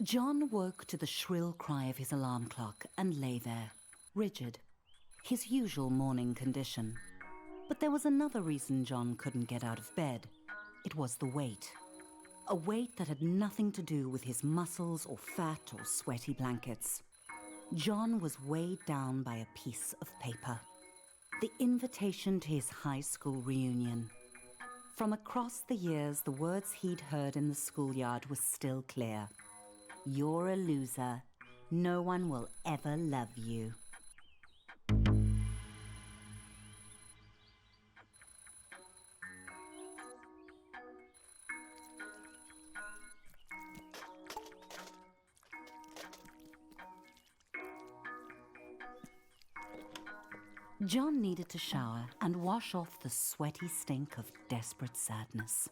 John woke to the shrill cry of his alarm clock and lay there, rigid, his usual morning condition. But there was another reason John couldn't get out of bed. It was the weight. A weight that had nothing to do with his muscles or fat or sweaty blankets. John was weighed down by a piece of paper. The invitation to his high school reunion. From across the years, the words he'd heard in the schoolyard were still clear. You're a loser. No one will ever love you. John needed to shower and wash off the sweaty stink of desperate sadness.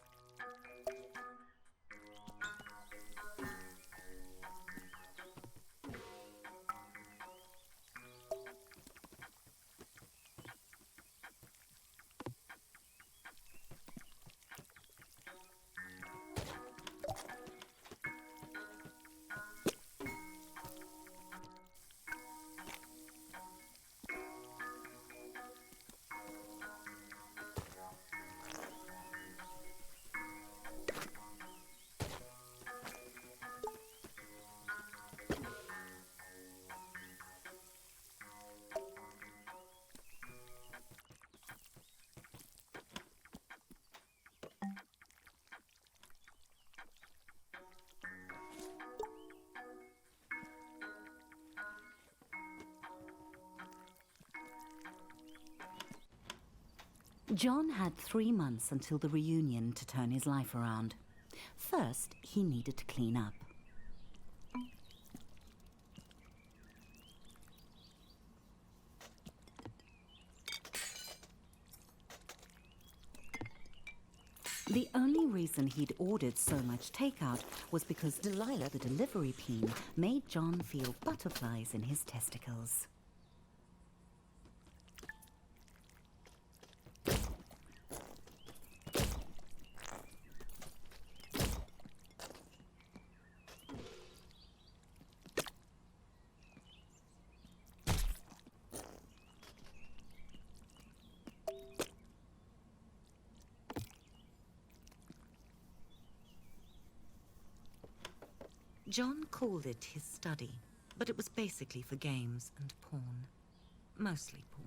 John had 3 months until the reunion to turn his life around. First, he needed to clean up. The only reason he'd ordered so much takeout was because Delilah, the delivery peen, made John feel butterflies in his testicles. John called it his study, but it was basically for games and porn. Mostly porn.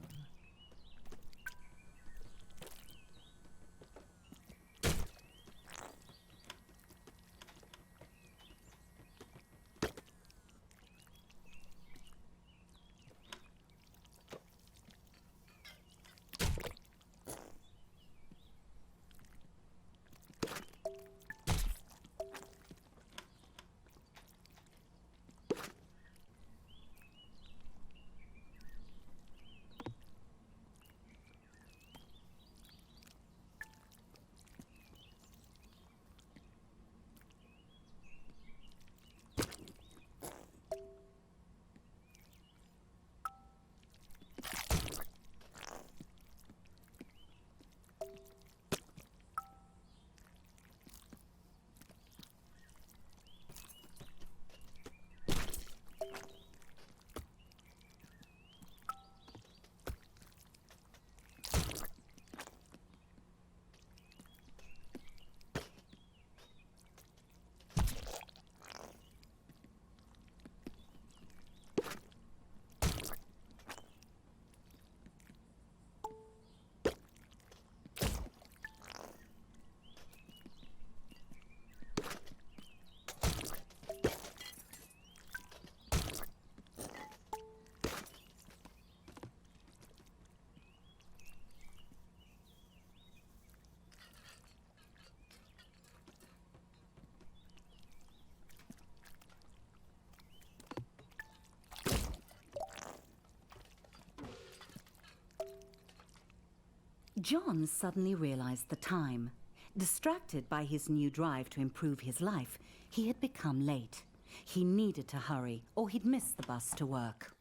John suddenly realized the time. Distracted by his new drive to improve his life, he had become late. He needed to hurry, or he'd miss the bus to work.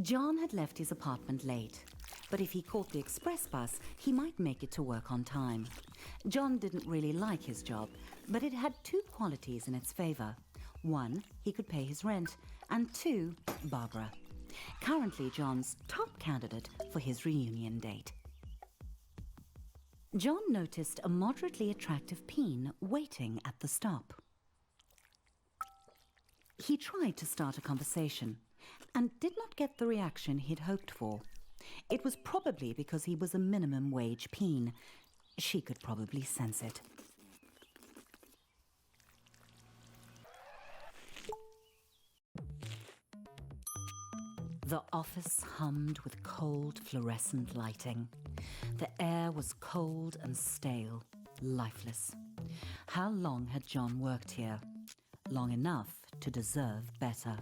John had left his apartment late, but if he caught the express bus, he might make it to work on time. John didn't really like his job, but it had two qualities in its favor. One, he could pay his rent, and two, Barbara. Currently John's top candidate for his reunion date. John noticed a moderately attractive peen waiting at the stop. He tried to start a conversation and did not get the reaction he'd hoped for. It was probably because he was a minimum wage peen. She could probably sense it. The office hummed with cold fluorescent lighting. The air was cold and stale, lifeless. How long had John worked here? Long enough to deserve better.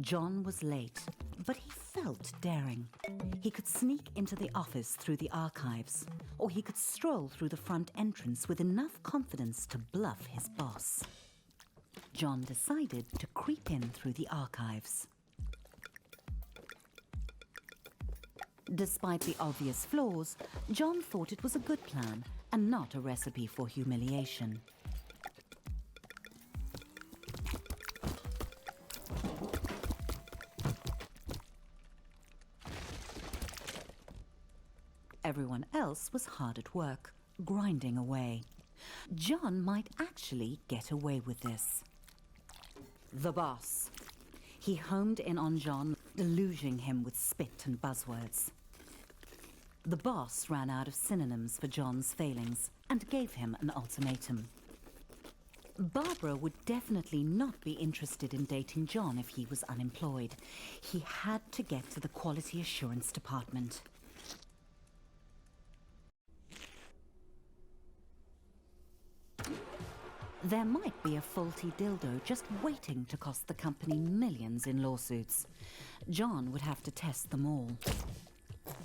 John was late, but he felt daring. He could sneak into the office through the archives, or he could stroll through the front entrance with enough confidence to bluff his boss. John decided to creep in through the archives. Despite the obvious flaws, John thought it was a good plan and not a recipe for humiliation. Everyone else was hard at work, grinding away. John might actually get away with this. The boss. He homed in on John, deluging him with spit and buzzwords. The boss ran out of synonyms for John's failings and gave him an ultimatum. Barbara would definitely not be interested in dating John if he was unemployed. He had to get to the quality assurance department. There might be a faulty dildo just waiting to cost the company millions in lawsuits. John would have to test them all.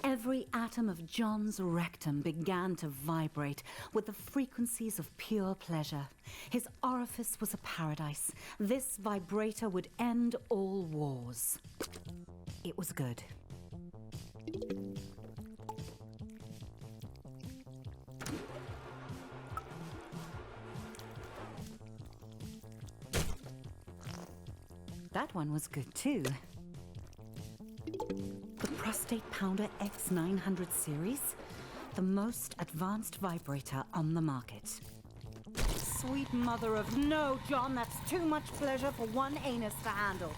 Every atom of John's rectum began to vibrate with the frequencies of pure pleasure. His orifice was a paradise. This vibrator would end all wars. It was good. That one was good too. The Prostate Pounder X900 series, the most advanced vibrator on the market. Sweet mother of no, John, that's too much pleasure for one anus to handle.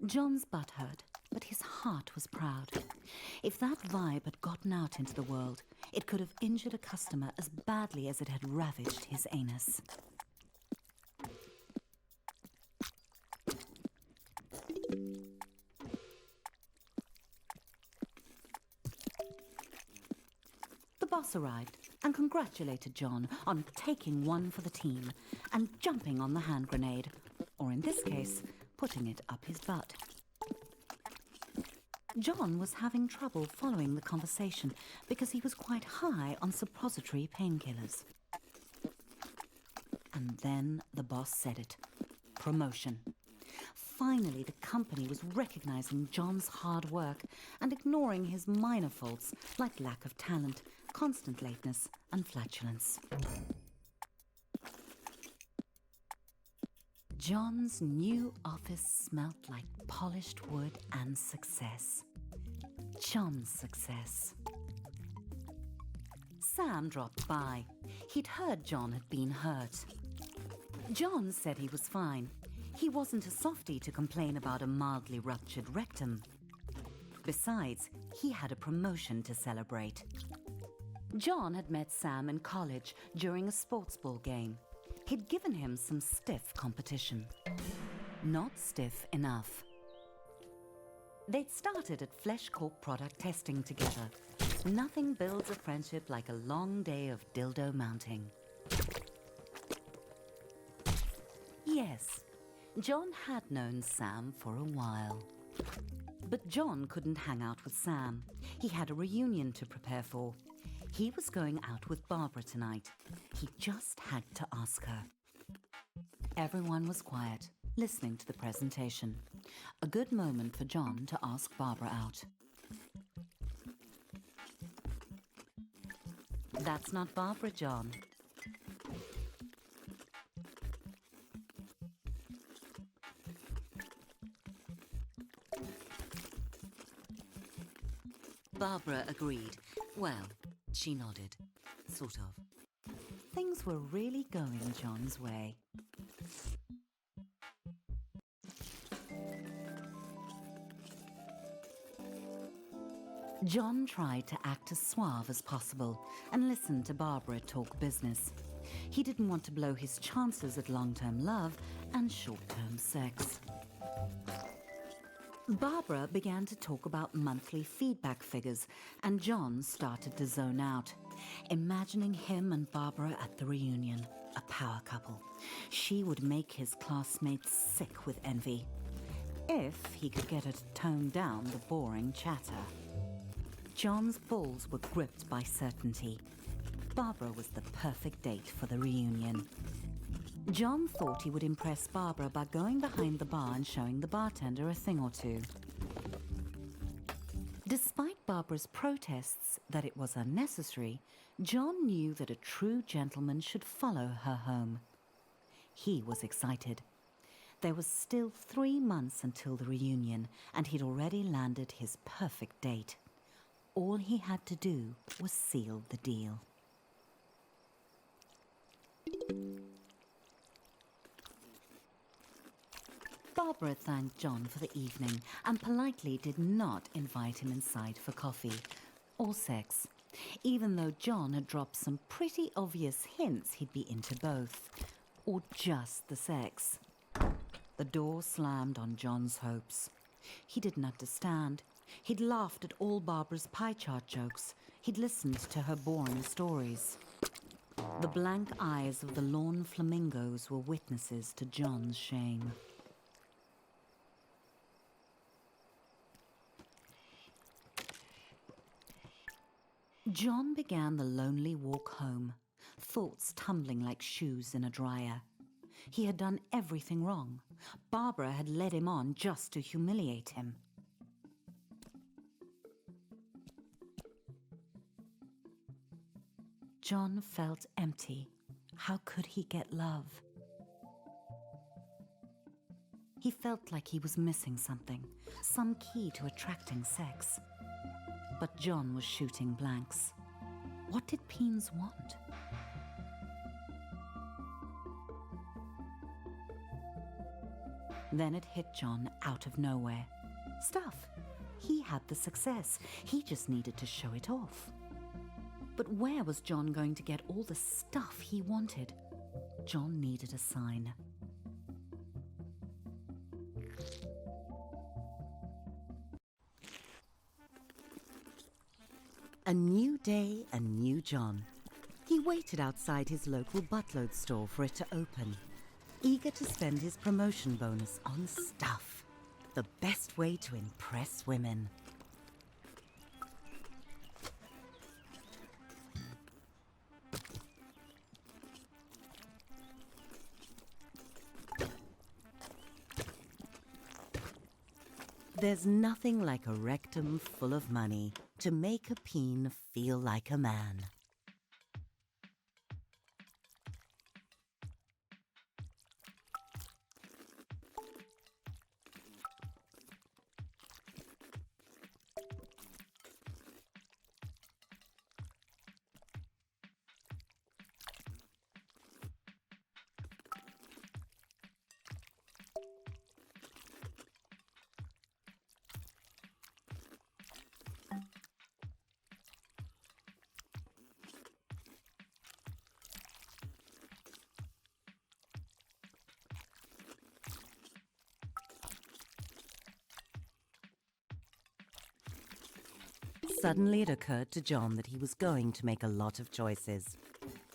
John's butt hurt, but his heart was proud. If that vibe had gotten out into the world, it could have injured a customer as badly as it had ravaged his anus. The boss arrived and congratulated John on taking one for the team and jumping on the hand grenade, or in this case, putting it up his butt. John was having trouble following the conversation because he was quite high on suppository painkillers. And then the boss said it. Promotion. Finally, the company was recognizing John's hard work and ignoring his minor faults like lack of talent, constant lateness, and flatulence. John's new office smelt like polished wood and success. John's success. Sam dropped by. He'd heard John had been hurt. John said he was fine. He wasn't a softie to complain about a mildly ruptured rectum. Besides, he had a promotion to celebrate. John had met Sam in college during a sports ball game. He'd given him some stiff competition. Not stiff enough. They'd started at Flesh Corp product testing together. Nothing builds a friendship like a long day of dildo mounting. Yes, John had known Sam for a while. But John couldn't hang out with Sam. He had a reunion to prepare for. He was going out with Barbara tonight. He just had to ask her. Everyone was quiet, listening to the presentation. A good moment for John to ask Barbara out. That's not Barbara, John. Barbara agreed. Well, she nodded. Sort of. Things were really going John's way. John tried to act as suave as possible and listen to Barbara talk business. He didn't want to blow his chances at long-term love and short-term sex. Barbara began to talk about monthly feedback figures, and John started to zone out, imagining him and Barbara at the reunion, a power couple. She would make his classmates sick with envy, if he could get her to tone down the boring chatter. John's balls were gripped by certainty. Barbara was the perfect date for the reunion. John thought he would impress Barbara by going behind the bar and showing the bartender a thing or two. Despite Barbara's protests that it was unnecessary, John knew that a true gentleman should follow her home. He was excited. There was still 3 months until the reunion, and he'd already landed his perfect date. All he had to do was seal the deal. Barbara thanked John for the evening and politely did not invite him inside for coffee or sex, even though John had dropped some pretty obvious hints he'd be into both, or just the sex. The door slammed on John's hopes. He didn't understand. He'd laughed at all Barbara's pie chart jokes. He'd listened to her boring stories. The blank eyes of the lawn flamingos were witnesses to John's shame. John began the lonely walk home, thoughts tumbling like shoes in a dryer. He had done everything wrong. Barbara had led him on just to humiliate him. John felt empty. How could he get love? He felt like he was missing something, some key to attracting sex. But John was shooting blanks. What did Peens want? Then it hit John out of nowhere. Stuff. He had the success. He just needed to show it off. But where was John going to get all the stuff he wanted? John needed a sign. A new day, a new John. He waited outside his local buttload store for it to open, eager to spend his promotion bonus on stuff. The best way to impress women. There's nothing like a rectum full of money to make a peen feel like a man. Suddenly it occurred to John that he was going to make a lot of choices.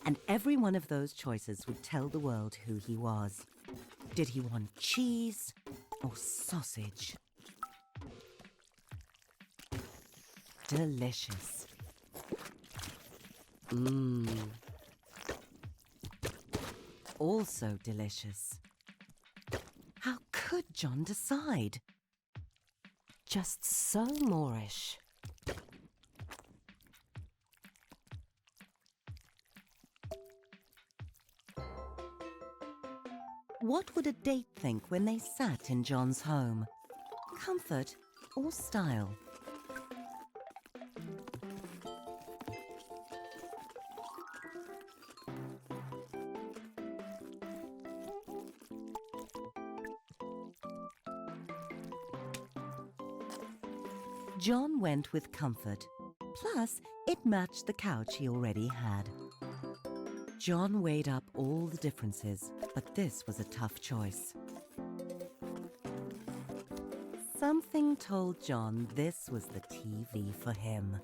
And every one of those choices would tell the world who he was. Did he want cheese or sausage? Delicious. Mmm. Also delicious. How could John decide? Just so Moorish. What would a date think when they sat in John's home? Comfort or style? John went with comfort. Plus, it matched the couch he already had. John weighed up all the differences, but this was a tough choice. Something told John this was the TV for him.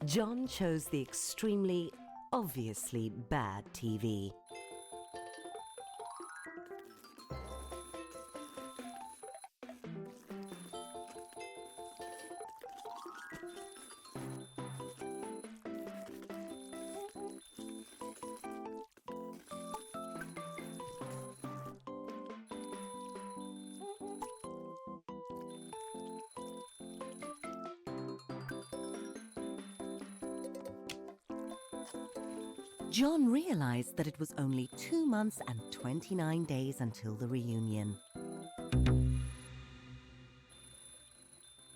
John chose the extremely, obviously bad TV. John realized that it was only 2 months and 29 days until the reunion.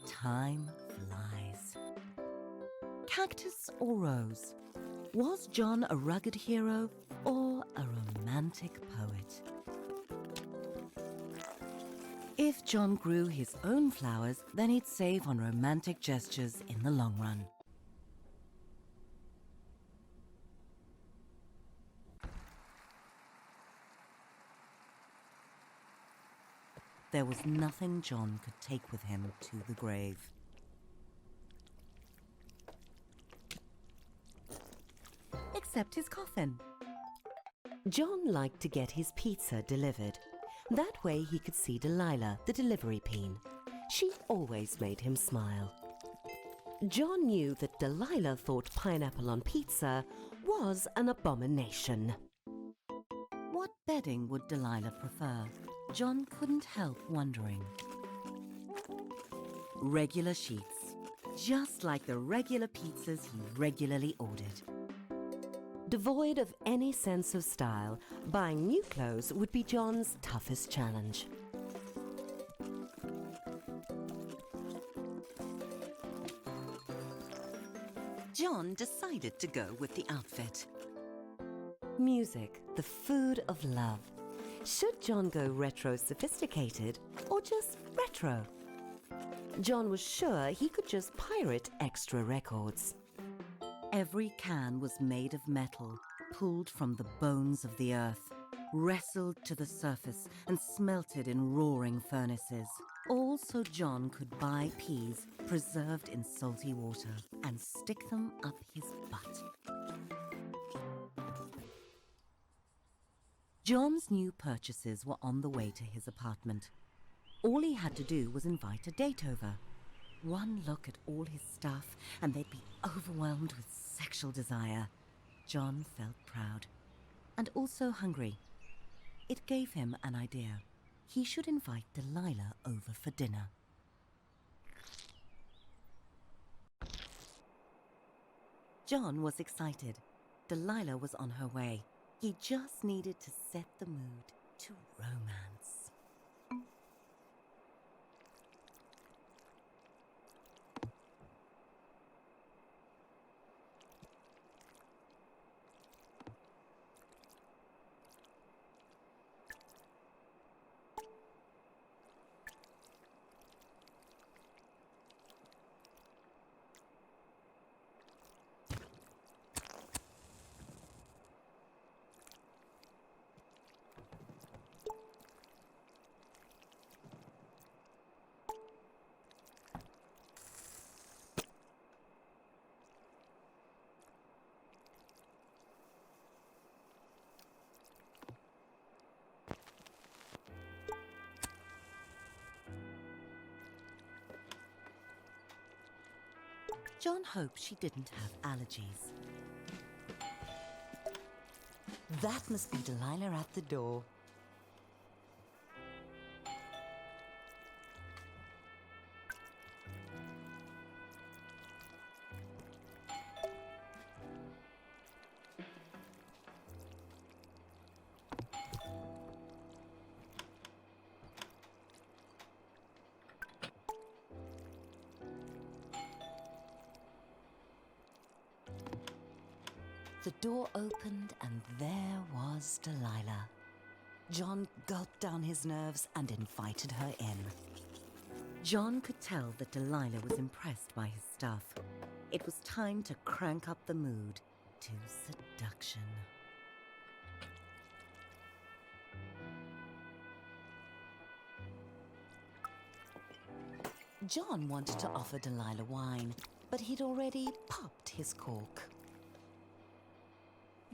Time flies. Cactus or rose? Was John a rugged hero or a romantic poet? If John grew his own flowers, then he'd save on romantic gestures in the long run. There was nothing John could take with him to the grave. Except his coffin. John liked to get his pizza delivered. That way he could see Delilah, the delivery peen. She always made him smile. John knew that Delilah thought pineapple on pizza was an abomination. What bedding would Delilah prefer? John couldn't help wondering. Regular sheets, just like the regular pizzas he regularly ordered. Devoid of any sense of style, buying new clothes would be John's toughest challenge. John decided to go with the outfit. Music, the food of love. Should John go retro sophisticated or just retro? John was sure he could just pirate extra records. Every can was made of metal, pulled from the bones of the earth, wrestled to the surface and smelted in roaring furnaces. All so John could buy peas preserved in salty water and stick them up his butt. John's new purchases were on the way to his apartment. All he had to do was invite a date over. One look at all his stuff and they'd be overwhelmed with sexual desire. John felt proud and also hungry. It gave him an idea. He should invite Delilah over for dinner. John was excited. Delilah was on her way. He just needed to set the mood to romance. John hoped she didn't have allergies. That must be Delilah at the door. The door opened and there was Delilah. John gulped down his nerves and invited her in. John could tell that Delilah was impressed by his stuff. It was time to crank up the mood to seduction. John wanted to offer Delilah wine, but he'd already popped his cork.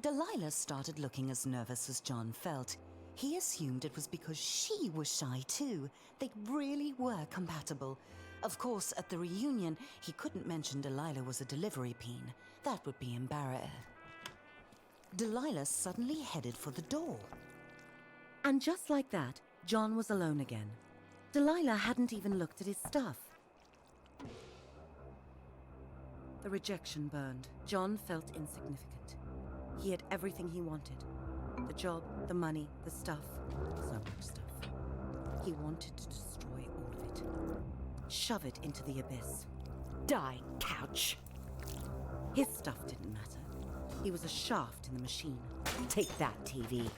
Delilah started looking as nervous as John felt. He assumed it was because she was shy too. They really were compatible. Of course, at the reunion, he couldn't mention Delilah was a delivery peen. That would be embarrassing. Delilah suddenly headed for the door. And just like that, John was alone again. Delilah hadn't even looked at his stuff. The rejection burned. John felt insignificant. He had everything he wanted. The job, the money, the stuff. So much stuff. He wanted to destroy all of it. Shove it into the abyss. Die, couch! His stuff didn't matter. He was a shaft in the machine. Take that, TV.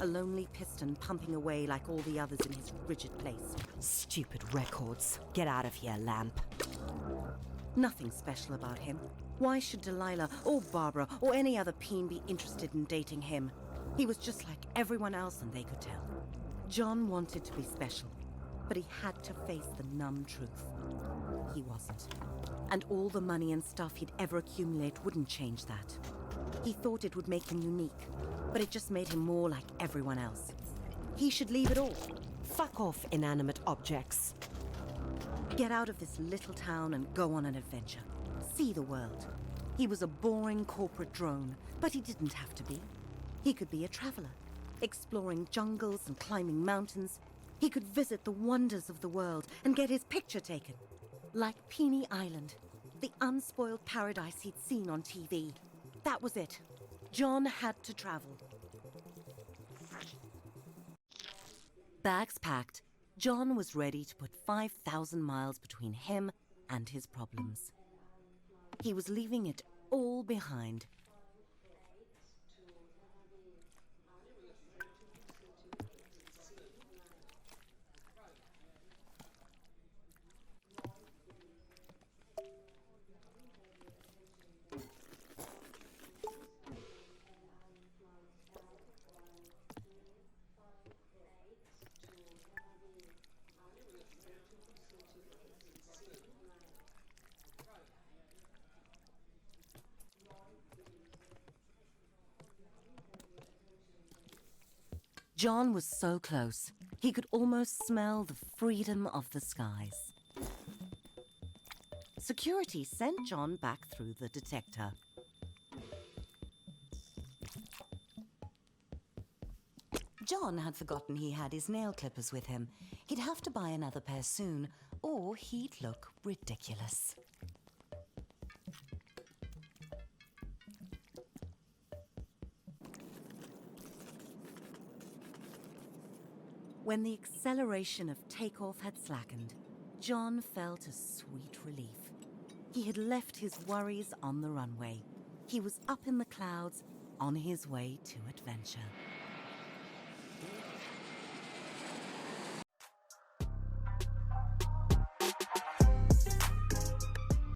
A lonely piston pumping away like all the others in his rigid place. Stupid records. Get out of here, lamp. Nothing special about him. Why should Delilah or Barbara or any other peen be interested in dating him? He was just like everyone else and they could tell. John wanted to be special, but he had to face the numb truth. He wasn't. And all the money and stuff he'd ever accumulate wouldn't change that. He thought it would make him unique, but it just made him more like everyone else. He should leave it all. Fuck off, inanimate objects. Get out of this little town and go on an adventure. See the world. He was a boring corporate drone, but he didn't have to be. He could be a traveler, exploring jungles and climbing mountains. He could visit the wonders of the world and get his picture taken. Like Peony Island, the unspoiled paradise he'd seen on TV. That was it. John had to travel. Bags packed, John was ready to put 5,000 miles between him and his problems. He was leaving it all behind. John was so close, he could almost smell the freedom of the skies. Security sent John back through the detector. John had forgotten he had his nail clippers with him. He'd have to buy another pair soon, or he'd look ridiculous. When the acceleration of takeoff had slackened, John felt a sweet relief. He had left his worries on the runway. He was up in the clouds, on his way to adventure.